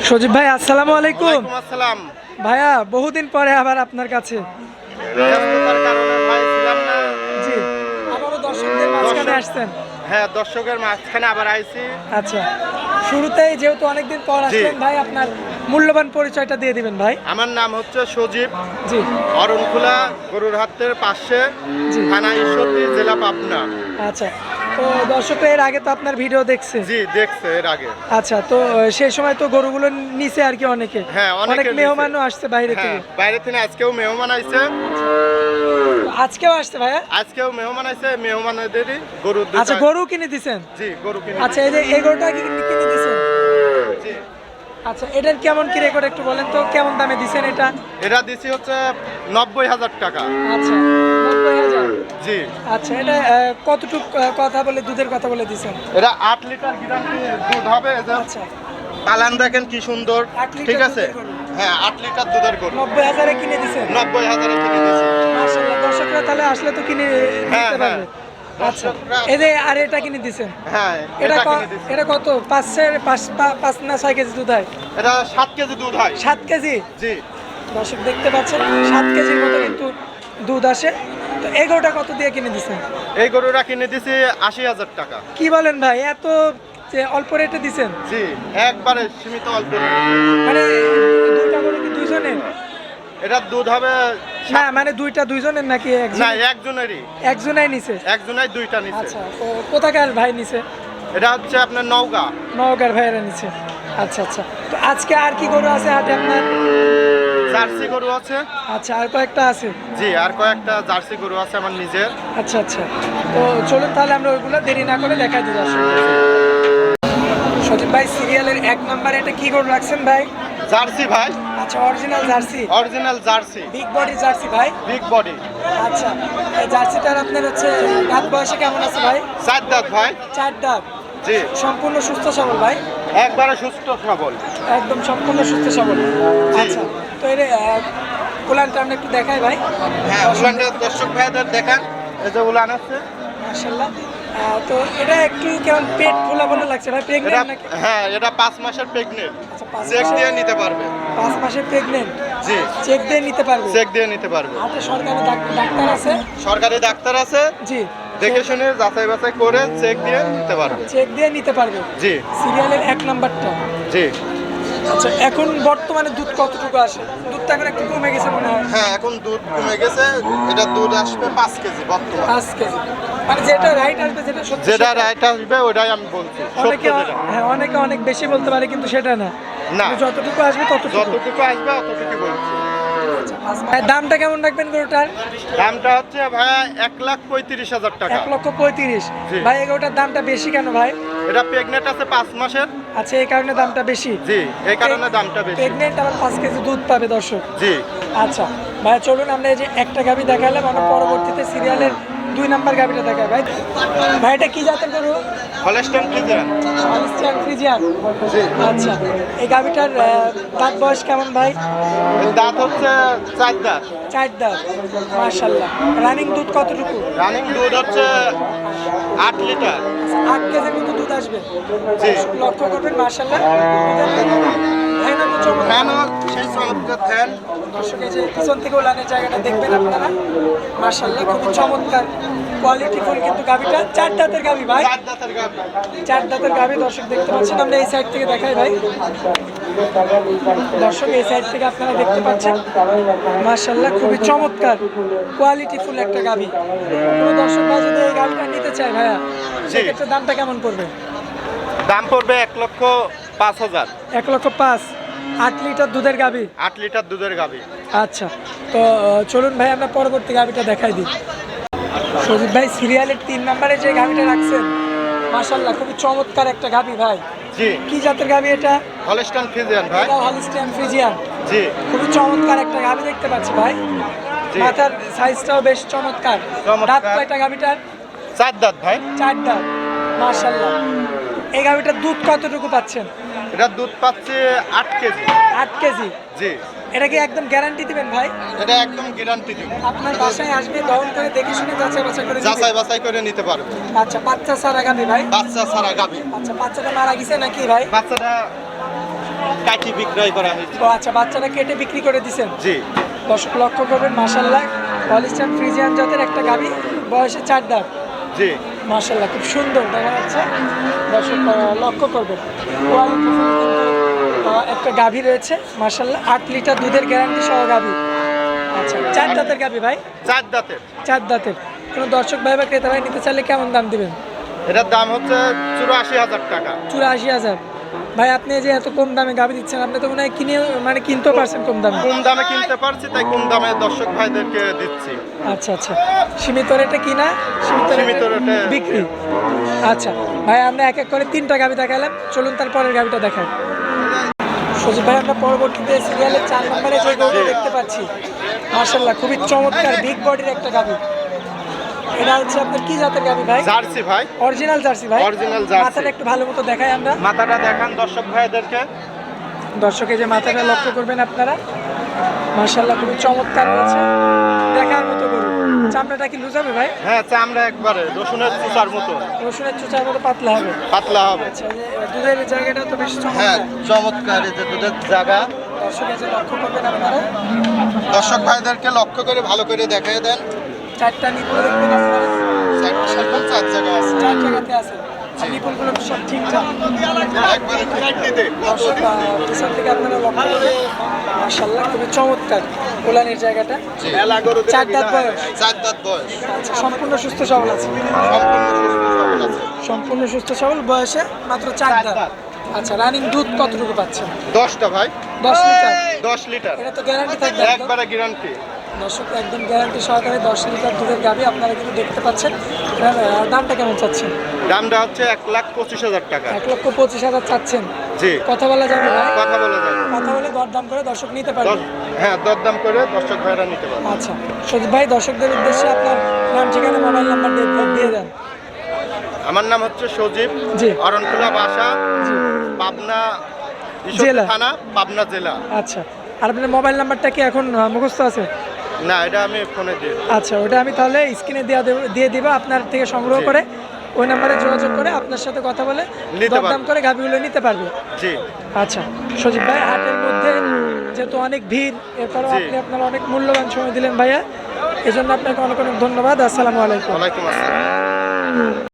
সজীব ভাই আসসালামু আলাইকুম। ওয়ালাইকুম আসসালাম। ভাইয়া বহুদিন পরে আবার আপনার কাছে। ব্যস্ততার কারণে ভাই ছিলাম না। জি, আবারও দর্শকদের মাঝখানে আসছেন। হ্যাঁ, দর্শকের মাঝখানে আবার আইছি। আচ্ছা, শুরুতেই যেহেতু অনেকদিন পর আসলেন ভাই, আপনার মূল্যবান পরিচয়টা দিয়ে দিবেন ভাই। আমার নাম হচ্ছে সজীব, জি, অরণখোলা গরুর হাটের পাশে, জি। থানা ঈশ্বরদী, জেলা পাবনা। আচ্ছা, তো দর্শকরা এর আগে তো আপনার ভিডিও দেখছে। জি, দেখছে এর আগে। আচ্ছা, তো সেই সময় তো গরুগুলো নিচে আর কি অনেকে। হ্যাঁ, অনেক নিচে। মেহমানও আসছে বাইরে হ্যাঁ, থেকে। বাইরে থেকে আজকেও মেহমান আইছে। আজকেও আসছে ভাইয়া। আজকেও মেহমান আইছে, মেহমানদেরই গরু। আচ্ছা, গরু কিনে দিছেন। জি, গরু কিনে। আচ্ছা, এই যে এই গরুটা কি কিনে দিছেন? জি। আচ্ছা, এটার কেমন কি রেকর্ড একটু বলেন তো, কেমন দামে দিছেন এটা? এটা দিছি হচ্ছে 90,000 টাকা। আচ্ছা, 90,000। জি। আচ্ছা, এটা কতটুক কথা বলে দুধের কথা বলে দিছেন? এটা 8 লিটার গ্যারান্টি দুধ হবে। আচ্ছা, পালান দেখেন কি সুন্দর। 8 লিটার ঠিক আছে। দুধের গরু। হ্যাঁ, 8 লিটার দুধের গরু। 90,000 এ কিনে দিছেন। 90,000 কিনে দিয়েছি। মাশাআল্লাহ, দর্শকরা তাহলে আসলে তো কিনে হ্যাঁ, নিতে পারবে। হ্যাঁ। আচ্ছা, দর্শকরা- এই যে আর এটা কিনে দিছেন। হ্যাঁ, এটা কিনে দিয়েছি। এটা কত? 5 না 6 কেজি দুধ হয়? এটা 7 কেজি দুধ হয়। 7 কেজি। জি। দর্শক দেখতে পাচ্ছেন 7 কেজির মতো কিন্তু দুধ আসে। তো এই গরুটা কত দিয়ে কিনে দিছেন? এই গরুটা কিনে দিয়েছি 80,000 টাকা। কি বলেন ভাই, এত যে অল্প রেটে দিছেন? জি, একবারে সীমিত অল্প। মানে দুইটা গরু কি দুইজনের? এটা দুধ হবে না, মানে দুইটা দুইজনের নাকি না, একজনেরই। একজনাই নিছে? একজনাই দুইটা নিছে। আচ্ছা, তো কোথাকার ভাই নিছে? এটা হচ্ছে আপনার নওগাঁ। নওগাঁর ভাইয়েরা নিছে। আচ্ছা আচ্ছা, তো আজকে আর কি গরু আছে হাটে আপনার? জার্সি গরু আছে। আচ্ছা, আর কয়েকটা আছে? জি, আর কয়েকটা জার্সি গরু আছে আমার নিজের। আচ্ছা আচ্ছা, তো চলুন তাহলে আমরা ওইগুলো দেরি না করে দেখাই দিই আসলে। সজীব ভাই, সিরিয়ালের 1 নম্বরে এটা কি গরু রাখছেন ভাই? জার্সি ভাই। আচ্ছা, original jersey. Original jersey. Big body jersey ভাই। Big body. আচ্ছা, এই জার্সিটার আপনার হচ্ছে দাঁত বয়সে কেমন আছে ভাই? 4 দাঁত ভাই। 4 দাঁত। জি। সম্পূর্ণ সুস্থ সবল ভাই? একবারে সুস্থ সবল। একদম সম্পূর্ণ সুস্থ সবল। আচ্ছা, তো এর উলানটা আমরা একটু দেখাই ভাই। হ্যাঁ, উলানটা দর্শক ভাইদের দেখান। এই যে উলান আছে। মাশাআল্লাহ। তো এটা একটু কেমন পেট ফোলা ফোলা লাগছে ভাই, এটা প্রেগন্যান্ট নাকি? হ্যাঁ, এটা 5 মাসের প্রেগনেন্ট। আচ্ছা, 5 চেক দিয়ে নিতে পারবে। 5 মাসের প্রেগন্যান্ট। জি। চেক দিয়ে নিতে পারবে? চেক দিয়ে নিতে পারবে। হাতে সরকারি ডাক্তার আছে? সরকারি ডাক্তার আছে। জি। দেখে শুনে যাচাই বাছাই করে চেক দিয়ে নিতে পারবে। চেক দিয়ে নিতে পারবে। জি। সিরিয়ালের 1 নাম্বারটা। জি। আচ্ছা, এখন বর্তমানে দুধ কতটুকু আসে? দুধটা এখন একটু কমে গেছে মনে হয়। হ্যাঁ, এখন দুধ কমে গেছে। এটা দুধ আসবে 5 কেজি বর্তমানে। 5 কেজি। মানে যেটা রাইট আসবে, যেটা সত্যি, যেটা সেটা। রাইট আসবে ওটাই আমি বলছি। অনেকে সত্য যেটা। হ্যাঁ, অনেকে অনেক বেশি বলতে পারে, কিন্তু সেটা না। না। কিন্তু যতটুকু আসবে ততটুকু। যতটুকু আসবে অতটুকু বলছি। দামটা কেমন রাখবেন গরুটার? দামটা হচ্ছে ভাইয়া 1,35,000 টাকা। 1,35,000। জি। ভাই, এগুলোটার দামটা বেশি কেন ভাই? এটা প্রেগনেন্ট আছে 5 মাসের। আচ্ছা, এই কারণে দামটা বেশি। জি, এই কারণে দামটা বেশি। প্রেগনেন্ট আবার 5 কেজি দুধ পাবে দর্শক। জি। আচ্ছা ভাই, চলুন আমরা এই যে একটা গাভি দেখালাম, আমরা পরবর্তীতে সিরিয়ালের 2 নাম্বার গাভিটা দেখাই ভাই। ভাই, এটা কি জাতের গরু? Holstein Friesian. Holstein Friesian. জি। আচ্ছা, এই গাভিটার দাঁত বয়স কেমন ভাই? এর দাঁত হচ্ছে 4 দাঁত। 4 দাঁত। মাশাআল্লাহ। রানিং দুধ কতটুকু? রানিং দুধ হচ্ছে 8 লিটার। 8 কেজির মতো দুধ আসবে। জি। লক্ষ্য করবেন, মাশাআল্লাহ। হ্যাঁ, না তো চমৎকার। ফ্যান সেই চমৎকার ফ্যান। দর্শক, এই যে পিছন থেকে উলানের জায়গাটা দেখবেন আপনারা। মাশাআল্লাহ, খুবই চমৎকার কোয়ালিটিফুল কিন্তু গাভিটা। 4 দাঁতের গাভি ভাই। 4 দাঁতের গাভী। 4 দাঁতের গাভি। দর্শক দেখতে পাচ্ছেন, আমরা এই সাইড থেকে দেখাই ভাই। দর্শক, এই সাইড থেকে আপনারা দেখতে পাচ্ছেন, মাশাআল্লাহ, খুবই চমৎকার কোয়ালিটিফুল একটা গাভি। কোনো দর্শক ভাই যদি এই গাভিটা নিতে চায় ভাইয়া, সেক্ষেত্রে দামটা কেমন পড়বে? দাম পড়বে 1,05,000। 1,05,000। 8 লিটার দুধের গাভি। 8 লিটার দুধের গাভী। আচ্ছা, তো চলুন ভাই আমরা পরবর্তী গাভিটা দেখাই দিই। সজীব ভাই, সিরিয়ালের 3 নম্বরে যে গাভিটা রাখছেন, মাশাআল্লাহ, খুবই চমৎকার একটা গাভি ভাই। জি। কি জাতের গাভি এটা? হলস্টাইন ফ্রিজিয়ান ভাই। এটা হলস্টাইন ফ্রিজিয়ান। জি। খুবই চমৎকার একটা গাভি দেখতে পাচ্ছি ভাই। জি। মাথার সাইজটাও বেশ চমৎকার। চমৎকার। দাঁত কয়টা গাভিটার? 4 দাঁত ভাই। 4 দাঁত। মাশাআল্লাহ। এই গাভিটার দুধ কতটুকু পাচ্ছেন? এটা দুধ পাচ্ছে 8 কেজি। 8 কেজি। জি। এটা কি একদম গ্যারান্টি দিবেন ভাই? এটা একদম গ্যারান্টি দিব। আপনার বাসায় আসবে, দহন করে দেখে শুনে যাচাই বাছাই করে নিবে? যাচাই বাছাই করে নিতে পারবে। আচ্ছা, বাচ্চা ছাড়া গাভি ভাই? বাচ্চা ছাড়া গাভী। আচ্ছা, বাচ্চাটা মারা গেছে নাকি ভাই? বাচ্চাটা কাটি বিক্রয় করা হয়েছে। ও আচ্ছা, বাচ্চাটা কেটে বিক্রি করে দিছেন। জি দর্শক লক্ষ্য করবেন, মাশাআল্লাহ হলিস্টাইন ফ্রিজিয়ান জাতের একটা গাভী, বয়সে 4 দাঁত। জি মাশাআল্লাহ খুব সুন্দর দেখা যাচ্ছে। দর্শক লক্ষ্য করবেন, কোয়ালিটি একটা গাভী রয়েছে মাশাআল্লাহ, 8 লিটার দুধের গ্যারান্টি সহ গাভী। আচ্ছা, 4 দাঁতের গাভী ভাই, 4 দাঁতের। 4 দাঁতের। কোনো দর্শক ভাই বা ক্রেতা ভাই নিতে চাইলে কেমন দাম দিবেন? এটার দাম হচ্ছে 84,000 টাকা। 84,000। ভাই আপনি যে এত কম দামে গাভী দিচ্ছেন, আপনি তো মনে হয় কিনতেও পারছেন কম দামে। কম দামে কিনতে পারছি, তাই কম দামে দর্শক ভাইদেরকে দিচ্ছি। আচ্ছা আচ্ছা, সীমিত রেটে কিনা, সীমিত রেটে রেটে বিক্রি। আচ্ছা ভাই, আমরা এক এক করে 3টা গাভী দেখালাম, চলুন তারপরের গাভীটা দেখাই। সজীব ভাই, আমরা পরবর্তীতে সিরিয়ালের 4 নম্বরে যে গরুটা দেখতে পাচ্ছি, মাশাআল্লাহ খুবই চমৎকার বিগ বডির একটা গাভী। এটা হচ্ছে আপনার কি জাতের গাভী ভাই? জার্সি ভাই, অরিজিনাল জার্সি ভাই। Original jersey. মাথাটা একটু ভালো মতো দেখাই আমরা। মাথাটা দেখান দর্শক ভাইদেরকে। দর্শকে যে মাথাটা লক্ষ্য করবেন আপনারা, মাশাআল্লাহ খুবই চমৎকার রয়েছে, দেখার মতো গরু। চামড়াটা কি লুজ হবে ভাই? হ্যাঁ, চামড়া একবারে রসুনের চুচার মতো। রসুনের চুচার মতো পাতলা হবে। পাতলা হবে। আচ্ছা, এই যে দুধের জায়গাটা তো বেশ হ্যাঁ, চমৎকার। চমৎকার। এই যে দুধের জায়গা, দর্শকে যে লক্ষ্য করবেন আপনারা, দর্শক ভাইদেরকে লক্ষ্য করে ভালো করে দেখিয়ে দেন। 4টা নিপুল দেখবেন আপনারা, 4 জায়গা আছে। 4 জায়গাতে আছে। নিপুলগুলো সব ঠিকঠাক। একবারে কাটতে দর্শক পিছন থেকে আপনারা লক্ষ্য করবেন, মাশাআল্লাহ খুবই চমৎকার ওলানের জায়গাটা। 4 দাঁত বয়স। 4 দাঁত বয়স। আচ্ছা, সম্পূর্ণ সুস্থ সবল আছে। সম্পূর্ণ সুস্থ সবল আছে। সম্পূর্ণ সুস্থ সবল, বয়সে মাত্র 4 দাঁত। আচ্ছা, রানিং দুধ কতটুকু পাচ্ছেন? 10টা ভাই। 10 লিটার। 10 লিটার। এটা তো গ্যারান্টি থাকবে একদম। একবারে গ্যারান্টি। দর্শক একদম গ্যারান্টি সহকারে 10 লিটার দুধের গাভী আপনারা কিন্তু দেখতে পাচ্ছেন। এটার দামটা কেমন চাচ্ছেন? দামটা হচ্ছে 1,25,000 টাকা। 1,25,000 চাচ্ছেন। জি, কথা বলা যাবে ভাই? কথা বলে যাবে। কথা বলে দরদাম করে দর্শক নিতে পারবে। হ্যাঁ, দরদাম করে দর্শক ভাইরা নিতে পারবে। আচ্ছা, সজীব ভাই দর্শকদের উদ্দেশ্যে আপনার নাম, ঠিকানা, মোবাইল নাম্বার দিয়ে দেন। আমার নাম হচ্ছে সজীব, জি। অরণখোলা বাসা, জি। পাবনা জেলা। থানা, পাবনা জেলা। আচ্ছা, আর আপনার মোবাইল নাম্বারটা কি এখন মুখস্থ আছে? না, এটা আমি ফোনে দিই। আচ্ছা, ওটা আমি তাহলে স্ক্রিনে দিয়ে দিব, আপনার থেকে সংগ্রহ জি। করে ওই নাম্বারে যোগাযোগ করে আপনার সাথে কথা বলে নিতে দরদাম পারবে। করে গাভীগুলো নিতে পারবে। জি। আচ্ছা সজীব ভাই, হাটের মধ্যে যেহেতু অনেক ভিড়, এরপরও জি। আপনি আপনার অনেক মূল্যবান সময় দিলেন ভাইয়া, এজন্য আপনাকে অনেক অনেক ধন্যবাদ। আসসালামু আলাইকুম। ওয়ালাইকুম আসসালাম।